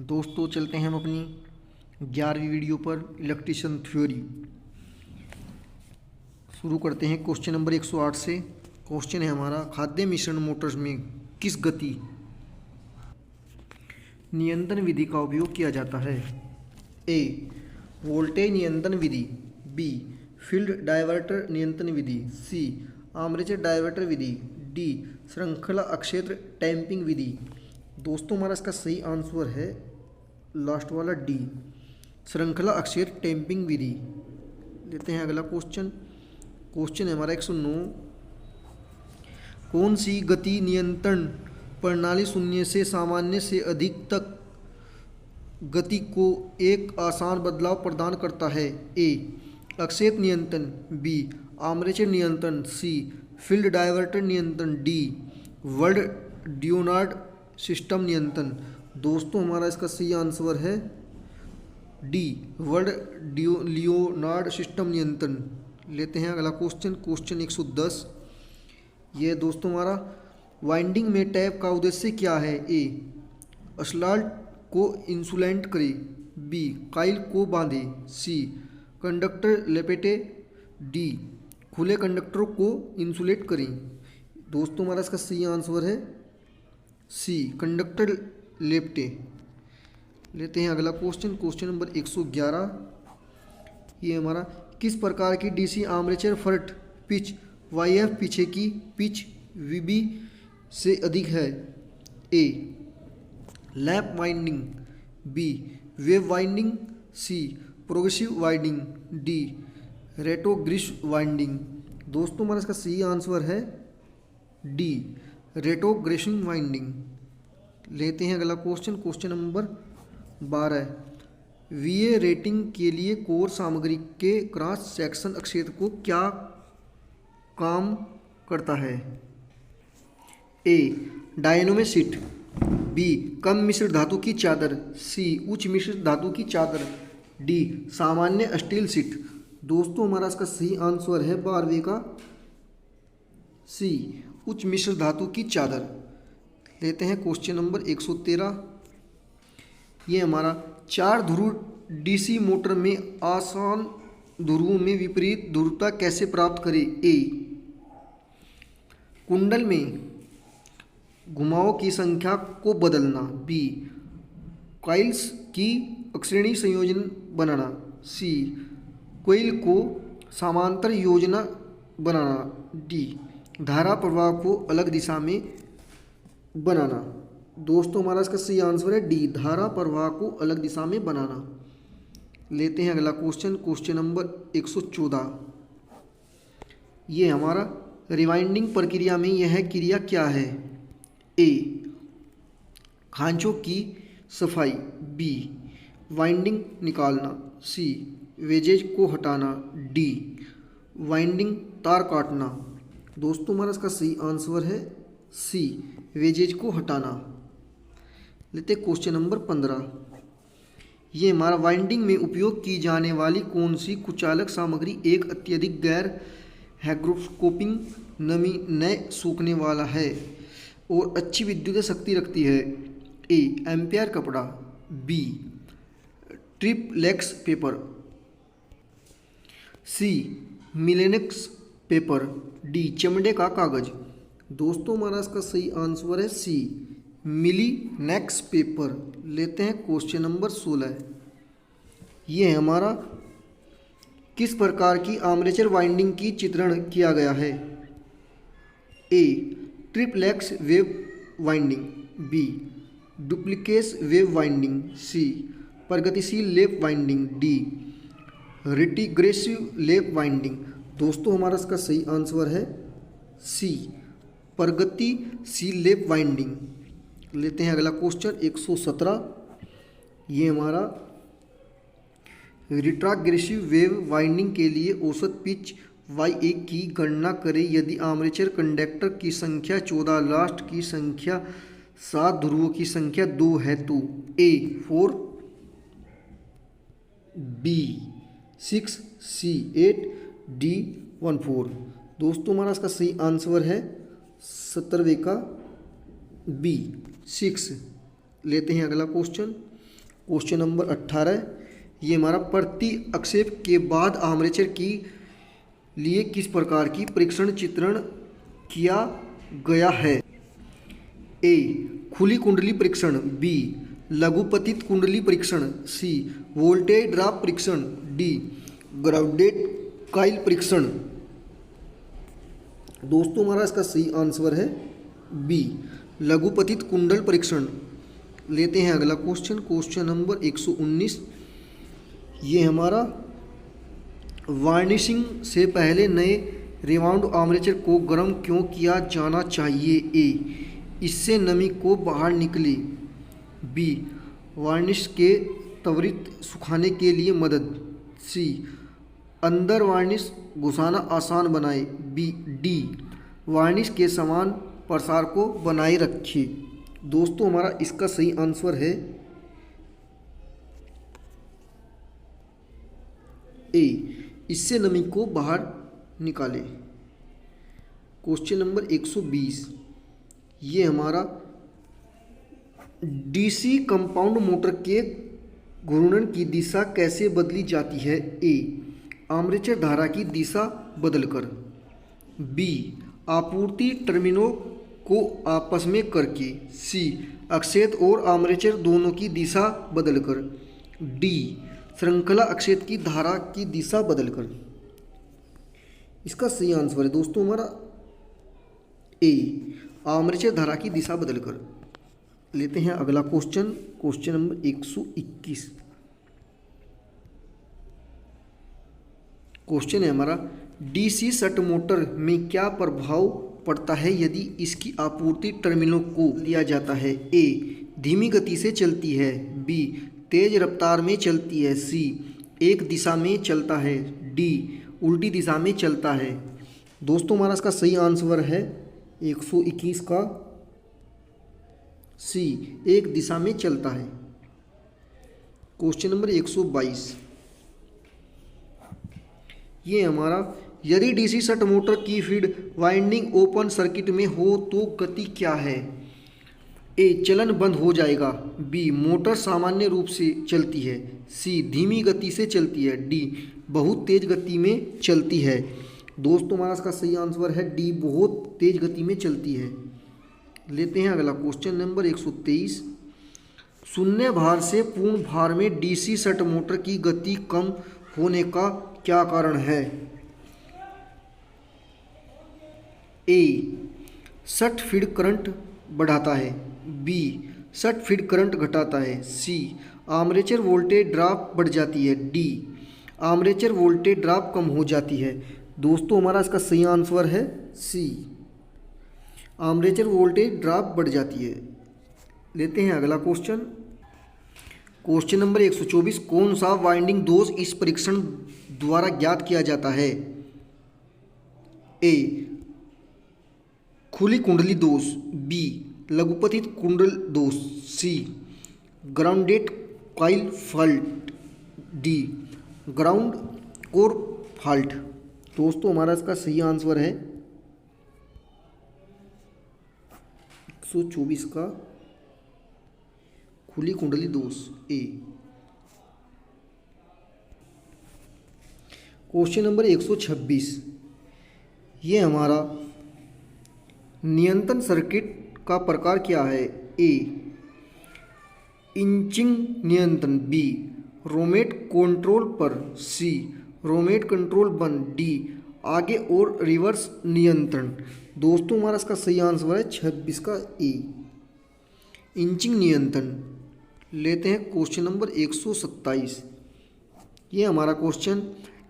दोस्तों चलते हैं हम अपनी 11वीं वीडियो पर इलेक्ट्रिशियन थ्योरी शुरू करते हैं। क्वेश्चन नंबर 108 से। क्वेश्चन है हमारा, खाद्य मिश्रण मोटर्स में किस गति नियंत्रण विधि का उपयोग किया जाता है? ए. वोल्टेज नियंत्रण विधि, बी. फील्ड डायवर्टर नियंत्रण विधि, सी. आर्मेचर डायवर्टर विधि, डी. श्रृंखला अक्षेत्र टैंपिंग विधि। दोस्तों हमारा इसका सही आंसर है लास्ट वाला डी, श्रृंखला अक्षेत्र टैंपिंग विधि। लेते हैं अगला क्वेश्चन। क्वेश्चन है हमारा 109, कौन सी गति नियंत्रण प्रणाली शून्य से सामान्य से अधिक तक गति को एक आसान बदलाव प्रदान करता है? ए. अक्षेत्र नियंत्रण, बी. आर्मेचर नियंत्रण, सी. फील्ड डायवर्टर नियंत्रण, डी. वर्ल्ड लियोनार्ड सिस्टम नियंत्रण। दोस्तों हमारा इसका सही आंसर है डी, वर्ल्ड लियोनार्ड सिस्टम नियंत्रण। लेते हैं अगला क्वेश्चन। क्वेश्चन 110, ये दोस्तों हमारा, वाइंडिंग में टैप का उद्देश्य क्या है? ए. असलाल्ट को इंसुलेट करे, बी. काइल को बांधे, सी. कंडक्टर लपेटे, डी. खुले कंडक्टर को इंसुलेट करें। दोस्तों हमारा इसका सही आंसर है सी, कंडक्टर लेपटे। लेते हैं अगला क्वेश्चन। क्वेश्चन नंबर 111, ये हमारा, किस प्रकार की DC armature front pitch YF पीछे की पिच वीबी से अधिक है? A. Lap winding, B. Wave winding, C. Progressive winding, D. Retrogressive winding. दोस्तों हमारा इसका सही आंसर है डी, रेट्रोग्रेसिव वाइंडिंग। लेते हैं अगला क्वेश्चन। क्वेश्चन नंबर 12, वीए रेटिंग के लिए कोर सामग्री के क्रॉस सेक्शन क्षेत्र को क्या काम करता है? ए. डायनोमेसिट, बी. कम मिश्र धातु की चादर, सी. उच्च मिश्र धातु की चादर, डी. सामान्य स्टील सीट। दोस्तों हमारा इसका सही आंसर है 12वें का सी, उच्च मिश्र धातु की चादर। लेते हैं क्वेश्चन नंबर 113, ये हमारा, 4 ध्रुव डीसी मोटर में आसान ध्रुवों में विपरीत ध्रुवता कैसे प्राप्त करें? ए. कुंडल में घुमावों की संख्या को बदलना, बी. कॉइल्स की अक्षीणी संयोजन बनाना, सी. कोइल को समांतर योजना बनाना, डी. धारा प्रवाह को अलग दिशा में बनाना। दोस्तों हमारा इसका सही आंसर है डी, धारा प्रवाह को अलग दिशा में बनाना। लेते हैं अगला क्वेश्चन। क्वेश्चन नंबर 114, ये हमारा, रिवाइंडिंग प्रक्रिया में यह क्रिया क्या है? ए. खांचों की सफाई, बी. वाइंडिंग निकालना, सी. वेजेज को हटाना, डी. वाइंडिंग तार काटना। दोस्तों हमारा इसका सही आंसर है सी, वेजेज को हटाना। लेते क्वेश्चन नंबर 15, ये हमारा, वाइंडिंग में उपयोग की जाने वाली कौन सी कुचालक सामग्री एक अत्यधिक गैर हाइग्रोस्कोपिक नमी न सूखने वाला है और अच्छी विद्युत शक्ति रखती है? ए. एम्पियर कपड़ा, बी. ट्रिप्लेक्स पेपर, सी. मिलेनिक्स पेपर, डी. चमड़े का कागज। दोस्तों हमारा इसका सही आंसर है सी, मिलीनेक्स पेपर। लेते हैं क्वेश्चन नंबर 16, ये है हमारा, किस प्रकार की आर्मेचर वाइंडिंग की चित्रण किया गया है? A. Triplex wave winding, B. Duplex wave winding, C. प्रगतिशील lap winding, D. Retrogressive lap winding. दोस्तों हमारा इसका सही आंसर है सी, प्रगतिशील लैप वाइंडिंग। लेते हैं अगला क्वेश्चन 117, ये हमारा, रिट्रोग्रेसिव वेव वाइंडिंग के लिए औसत पिच YA की गणना करें यदि आर्मेचर कंडक्टर की संख्या 14, लास्ट की संख्या 7, ध्रुवों की संख्या 2 है तो? ए. 4, बी. 6, सी. 8, डी. 14। दोस्तों हमारा इसका सही आंसर है 17वें का बी। 6। लेते हैं अगला क्वेश्चन, क्वेश्चन नंबर 18। ये हमारा प्रति अक्षेप के बाद आर्मेचर की लिए किस प्रकार की परीक्षण चित्रण किया गया है? ए खुली कुंडली परीक्षण, बी लघुपतित कुंडली परीक्षण, सी वोल्टेज ड्रॉप परीक्षण, डी ग्राउंडेड कॉइल परीक्षण। दोस्तों हमारा इसका सही आंसर है बी लघुपतित कुंडल परीक्षण। लेते हैं अगला क्वेश्चन, क्वेश्चन नंबर 119। ये हमारा वार्निशिंग से पहले नए रिवाउंड आर्मेचर को गर्म क्यों किया जाना चाहिए? ए इससे नमी को बाहर निकले, बी वार्निश के त्वरित सुखाने के लिए मदद, सी अंदर वार्निश घुसाना आसान बनाए, डी वार्निश के समान प्रसार को बनाए रखे। दोस्तों हमारा इसका सही आंसर है ए इससे नमी को बाहर निकाले। Question number 120। ये हमारा डीसी कंपाउंड मोटर के घूर्णन की दिशा कैसे बदली जाती है? ए आर्मेचर धारा की दिशा बदलकर, बी आपूर्ति टर्मिनलों को आपस में करके, सी अक्षेत और आर्मेचर दोनों की दिशा बदलकर, डी श्रृंखला अक्षेत की धारा की दिशा बदलकर। इसका सही आंसर है दोस्तों हमारा ए आर्मेचर धारा की दिशा बदलकर। लेते हैं अगला क्वेश्चन, क्वेश्चन नंबर 121। क्वेश्चन है हमारा डीसी शंट मोटर में क्या प्रभाव पड़ता है यदि इसकी आपूर्ति टर्मिनलों को दिया जाता है? ए धीमी गति से चलती है, बी तेज रफ्तार में चलती है, सी एक दिशा में चलता है, डी उल्टी दिशा में चलता है। दोस्तों हमारा इसका सही आंसर है 121 का सी एक दिशा में चलता है। Question number 122। ये हमारा यदि डीसी शंट मोटर की फीड वाइंडिंग ओपन सर्किट में हो तो गति क्या है? ए चलन बंद हो जाएगा, बी मोटर सामान्य रूप से चलती है, सी धीमी गति से चलती है, डी बहुत तेज गति में चलती है। दोस्तों हमारा इसका सही आंसर है डी बहुत तेज गति में चलती है। लेते हैं अगला क्वेश्चन नंबर 123। शून्य भार से पूर्ण भार में डीसी शंट मोटर की गति कम होने का क्या कारण है? ए शंट फीड करंट बढ़ाता है, बी शंट फीड करंट घटाता है, सी आर्मेचर वोल्टेज ड्रॉप बढ़ जाती है, डी आर्मेचर वोल्टेज ड्रॉप कम हो जाती है। दोस्तों हमारा इसका सही आंसर है सी आर्मेचर वोल्टेज ड्रॉप बढ़ जाती है। लेते हैं अगला क्वेश्चन, क्वेश्चन नंबर 124। कौन सा वाइंडिंग दोष इस परीक्षण द्वारा ज्ञात किया जाता है? ए खुली कुंडली दोष, बी लघुपतित कुंडल दोष, C grounded coil fault, D ground core fault. दोस्तों हमारा इसका सही आंसर है 124 का खुली कुंडली दोष ए। Question number 126। ये हमारा नियंत्रण सर्किट का प्रकार क्या है? ए इंचिंग नियंत्रण, बी रोमेट कंट्रोल पर, सी रोमेट कंट्रोल बंद, डी आगे और रिवर्स नियंत्रण। दोस्तों हमारा इसका सही आंसर है 26 का ए इंचिंग नियंत्रण। लेते हैं क्वेश्चन नंबर 127। ये हमारा क्वेश्चन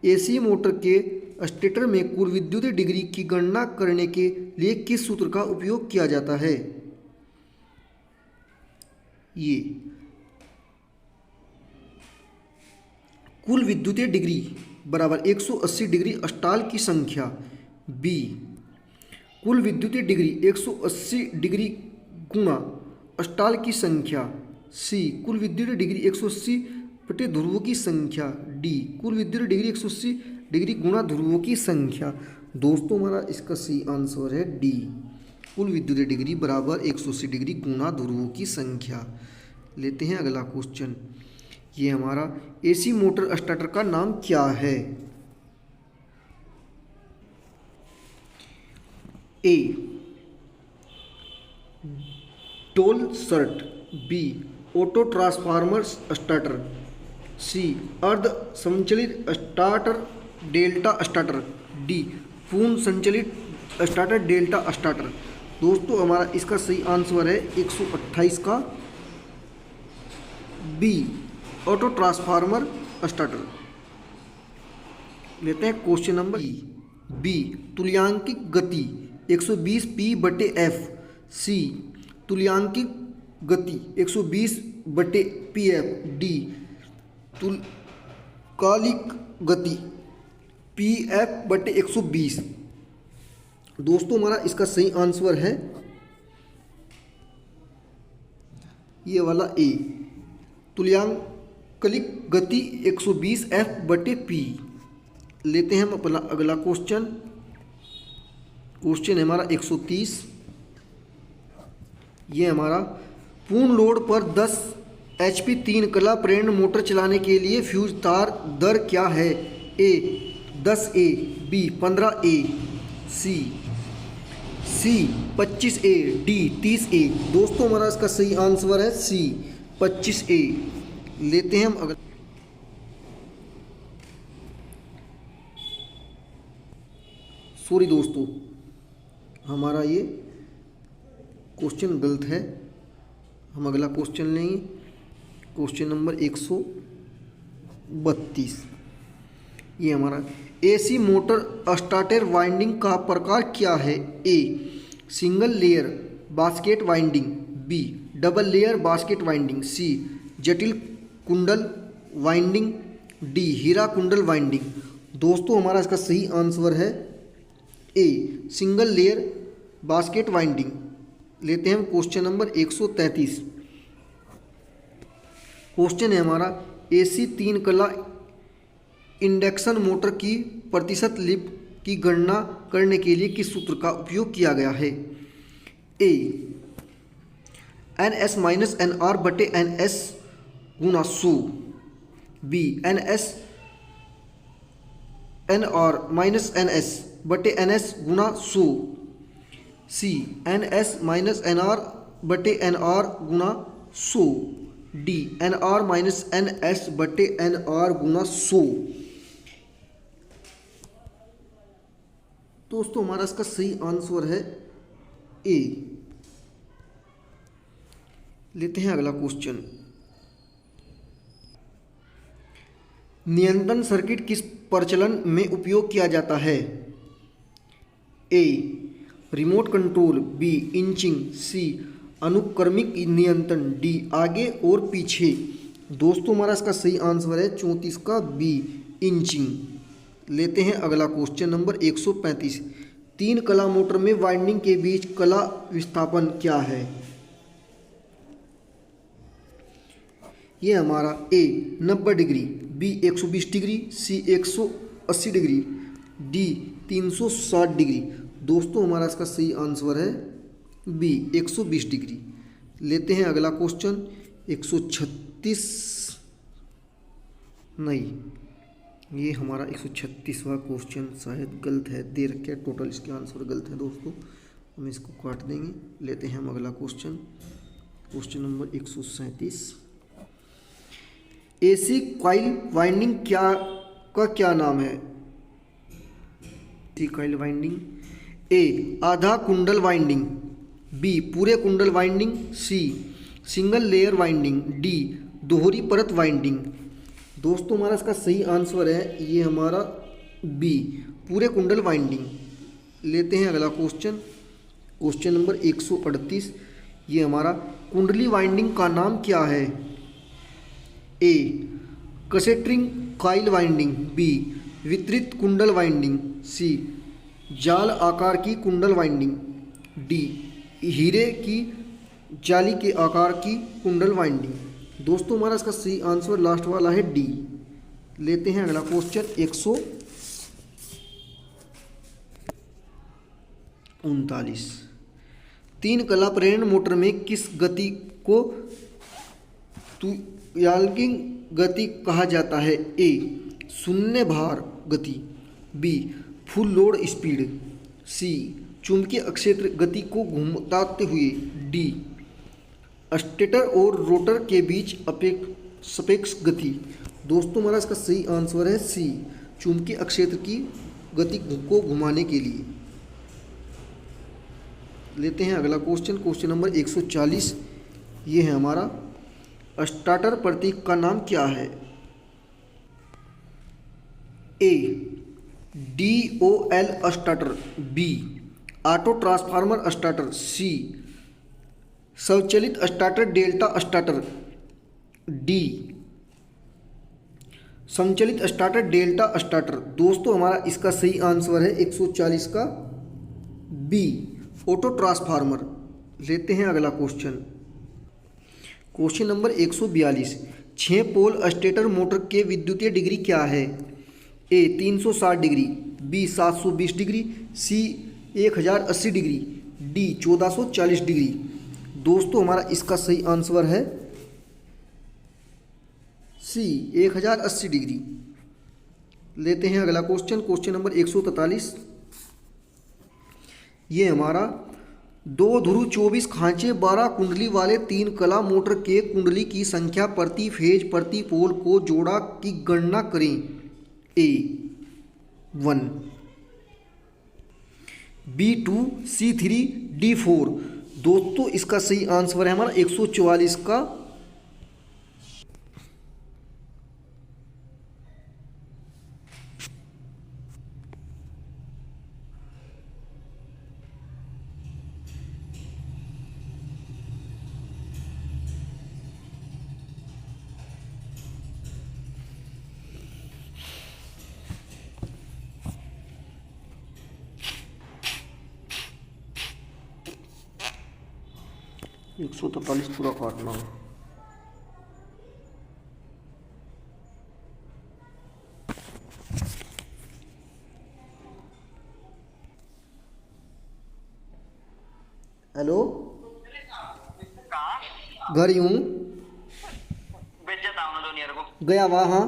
एसी मोटर के स्टेटर में कुल विद्युत डिग्री की गणना करने के लिए किस सूत्र का उपयोग किया जाता है? ये कुल विद्युत डिग्री बराबर 180 डिग्री स्टाल की संख्या, बी कुल विद्युत डिग्री 180 डिग्री गुणा स्टाल की संख्या, सी कुल विद्युत डिग्री 180 बटे ध्रुवों की संख्या, डी कुल विद्युत डिग्री 180 डिग्री गुणा ध्रुवों की संख्या। दोस्तों हमारा इसका सही आंसर है डी कुल विद्युत डिग्री बराबर 180 डिग्री गुना ध्रुवों की संख्या। लेते हैं अगला क्वेश्चन। ये हमारा एसी मोटर स्टार्टर का नाम क्या है? A DOL starter, B auto transformer starter, C अर्ध संचलित स्टार्टर डेल्टा स्टार्टर, डी पूर्ण संचलित स्टार्टर डेल्टा स्टार्टर। दोस्तों हमारा इसका सही आंसर है 128 का बी ऑटो ट्रांसफार्मर स्टार्टर। लेते हैं क्वेश्चन नंबर बी तुल्यांकिक गति 120 पी बटे एफ, सी तुल्यांकिक गति 120 बटे पी एफ, डी तुल्यकालिक गति पी एफ बटे 120। दोस्तों हमारा इसका सही आंसर है ये वाला ए तुल्यकालिक गति 120 एफ बटे पी। लेते हैं हम अपना अगला क्वेश्चन। क्वेश्चन है हमारा 130। ये हमारा पूर्ण लोड पर 10 HP 3 कला प्रेरण मोटर चलाने के लिए फ्यूज तार दर क्या है? ए 10A, बी 15A, सी 25A, डी 30A। दोस्तों हमारा इसका सही आंसर है सी 25A। लेते हैं हम अगर सॉरी दोस्तों हमारा ये क्वेश्चन गलत है। हम अगला क्वेश्चन लेंगे। Question number 132। ये हमारा एसी मोटर स्टार्टर वाइंडिंग का प्रकार क्या है? A single layer basket winding, B double layer basket winding, C जटिल कुंडल वाइंडिंग, डी हीरा कुंडल वाइंडिंग। दोस्तों हमारा इसका सही आंसर है A single layer basket winding. लेते हैं हम क्वेश्चन नंबर 133। क्वेश्चन है हमारा एसी 3 कला इंडक्शन मोटर की प्रतिशत लिप की गणना करने के लिए किस सूत्र का उपयोग किया गया है? ए NS माइनस NR बटे NS गुना 100, B NS NR minus NS बटे NS गुना 100, सी NS माइनस NR बटे NR गुना 100, डी NR माइनस NS बटे NR गुना 100। दोस्तों हमारा इसका सही आंसर है ए। लेते हैं अगला क्वेश्चन। नियंत्रण सर्किट किस प्रचलन में उपयोग किया जाता है? A remote control, B inching, C अनुक्रमिक नियंत्रण, डी आगे और पीछे। दोस्तों हमारा इसका सही आंसर है 34 का बी इंचिंग। लेते हैं अगला क्वेश्चन नंबर 135। 3 कला मोटर में वाइंडिंग के बीच कला विस्थापन क्या है? ये हमारा ए 90 डिग्री, बी 120 डिग्री, सी 180 डिग्री, डी 360 डिग्री। दोस्तों हमारा इसका सही आंसर है बी 120 डिग्री। लेते हैं अगला क्वेश्चन 136 नहीं, ये हमारा 136वां क्वेश्चन शायद गलत है, दे रखे टोटल इसके आंसर गलत है दोस्तों, हम इसको काट देंगे। लेते हैं हम अगला question. Question number 137। AC coil winding क्या नाम है? एसी कॉइल वाइंडिंग ए आधा कुंडल वाइंडिंग, बी पूरे कुंडल winding, C single layer winding, D दोहरी परत वाइंडिंग। दोस्तों हमारा इसका सही आंसर है ये हमारा बी पूरे कुंडल वाइंडिंग। लेते हैं अगला क्वेश्चन। Question number 138। ये हमारा कुंडली वाइंडिंग का नाम क्या है? ए कसेट्रिंग कॉइल वाइंडिंग, बी वितरित कुंडल वाइंडिंग, सी जाल आकार की कुंडल वाइंडिंग, डी हीरे की जाली के आकार की कुंडल वाइंडिंग। दोस्तों हमारा इसका सही आंसर लास्ट वाला है डी। लेते हैं अगला क्वेश्चन 139। तीन कला प्रेरण मोटर में किस गति को तुल्यकालिक गति कहा जाता है? ए शून्य भार गति, बी फुल लोड स्पीड, सी चुंबकीय अक्षेत्र गति को घुमाते हुए, डी स्टेटर और रोटर के बीच सापेक्ष गति। दोस्तों हमारा इसका सही आंसर है सी चुंबकीय अक्षेत्र की गति को घुमाने के लिए। लेते हैं अगला क्वेश्चन, क्वेश्चन नंबर 140। ये है हमारा स्टार्टर प्रतीक का नाम क्या है? A DOL starter, B auto transformer starter, C स्वचालित स्टार्टर डेल्टा स्टार्टर, डी संचालित स्टार्टर डेल्टा स्टार्टर। दोस्तों हमारा इसका सही आंसर है 140 का बी ऑटो ट्रांसफार्मर। लेते हैं अगला क्वेश्चन, क्वेश्चन नंबर 142। 6 पोल स्टेटर मोटर के विद्युतीय डिग्री क्या है? ए 360 डिग्री, बी 720 डिग्री, सी 1080 डिग्री, डी 1440 डिग्री। दोस्तों हमारा इसका सही आंसर है सी 1080 डिग्री। लेते हैं अगला क्वेश्चन, क्वेश्चन नंबर 143। ये हमारा 2 ध्रुव 24 खांचे 12 कुंडली वाले 3 कला मोटर के कुंडली की संख्या प्रति फेज प्रति पोल को जोड़ा की गणना करें। ए 1, B2, C3, D4। दोस्तों इसका सही आंसर है हमारा 144 का एक 143 पूरा काटना है। हेलो, घर ही हूँ। गया वहाँ, हाँ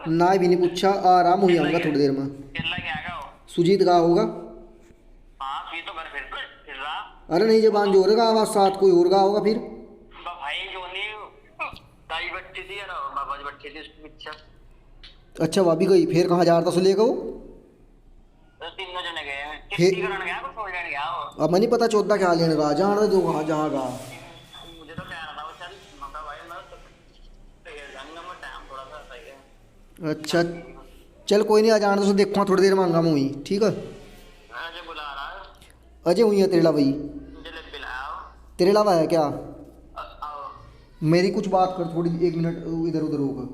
ना भी नहीं पूछा, आराम हो जाऊंगा थोड़ी देर में। सुजीत का होगा? अरे नहीं, जब जो होगा आवाज साथ कोई और गा होगा फिर। अच्छा भाभी गई, फिर कहाँ जा रहा था सो लेगा वो? अब मैं नहीं पता 14 क्या लेने का, जहाँ जो कहाँ जहाँ का। अच्छा चल कोई नहीं, आ जाना तो देखो थोड़ी देर मांगा मुँह, ठीक है? अजय हुई है तेरे भाई, तेरे अलावा है क्या? मेरी कुछ बात कर थोड़ी, 1 मिनट इधर उधर होगा,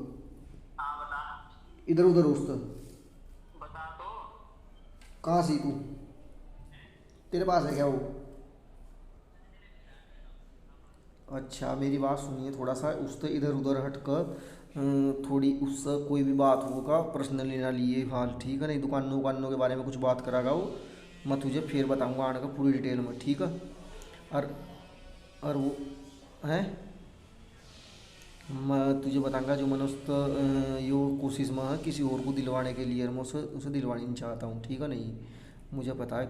इधर उधर उस कहाँ सी तू? तेरे पास है क्या वो? अच्छा मेरी बात सुनिए, थोड़ा सा उससे इधर उधर हट कर थोड़ी उससे कोई भी बात होगा पर्सनली ना लिए हाल, ठीक है? नहीं दुकानों दुकानों के बारे में कुछ बात करागा वो, मैं तुझे फिर बताऊंगा आने का पूरी डिटेल में, ठीक है? और वो है मैं तुझे बताऊंगा जो मैंने उसका यो कोशिश में है किसी और को दिलवाने के लिए, मैं उसे दिलवानी नहीं चाहता हूँ, ठीक है? नहीं मुझे पता है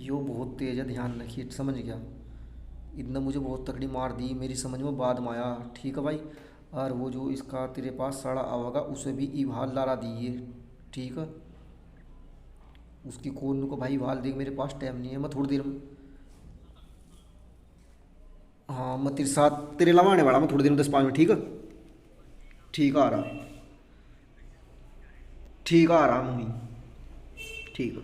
यो बहुत तेज़ है, ध्यान रखिए, समझ गया? इतना मुझे बहुत तकड़ी मार दी, मेरी समझ में बाद में आया, ठीक है भाई? और वो जो इसका तेरे पास सड़ा आवागा उसे भी इवाल लारा दिए, ठीक है? उसकी कौन को भाई इवाल देख, मेरे पास टाइम नहीं है, मैं थोड़ी देर में, हाँ मैं तेरे साथ तेरे अलावा आने वाला, मैं थोड़ी देर में 10-5 मिनट, ठीक है? ठीक है आ रहा, ठीक है आ रहा हूँ, ठीक है।